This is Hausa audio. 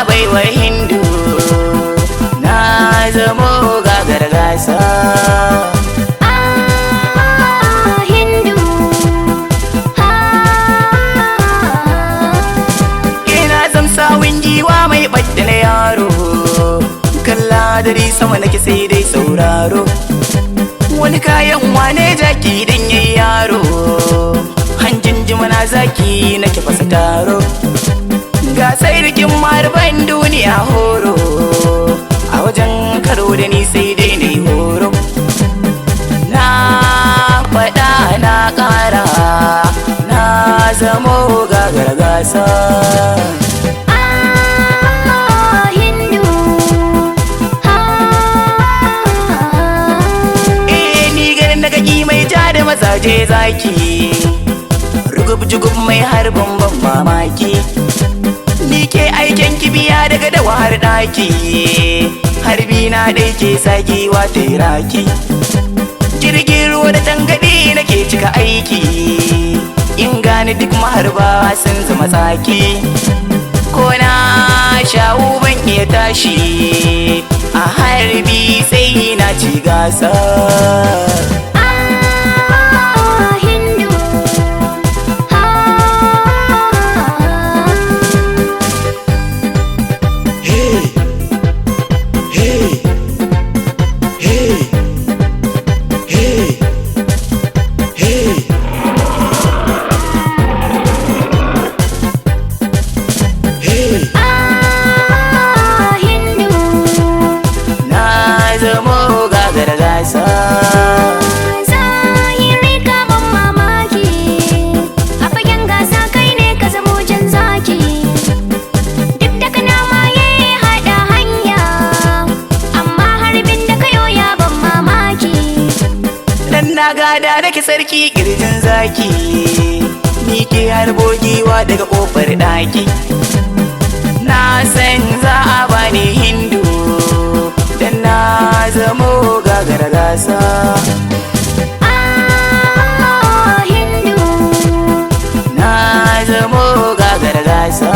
baiwar Hindu, na zamo gagar gasa. Hindu, ina zamsawin giwa mai ɓadda na yaro, kalla dare sama nake sai dai sauraro. Wani kayan wane jaki idan yayi yaro, hanjin jimana zaki nake fasa taro. Ga sai rikin marban duniya horo, a wajen karo da ni sai dai na yi horo. Na faɗa na ƙara, na zamo gagar gasa. Hindu, Ni ganin daga mai ja da mazaje zaki, rugub-jugub mai harbin ban mamaki. Ni ke aiken kibiya daga dawa har ɗaki, harbi na ɗai ke saki wata raki. Jirgin ruwa da tangaɗi nake cika aiki, in gane duk maharba sun zama tsaki. Ko na shawu ban iya tashi, a harbi sai na ci gasa. Hindu, Na zamo gagar gasa. zahiri kaman mamaki, a fagen gasa kai ne ka zamo jan zaki. Duk da kana maye haɗa hanya, amma harbin da kayo ya ban mamaki. Dan na gada nake sarki kirjin zaki, ni ke harbo giwa daga ƙofar ɗaki. Na san za a bani Hindu, dan na zamo gagar gasa. Hindu, Na zamo gagar gasa.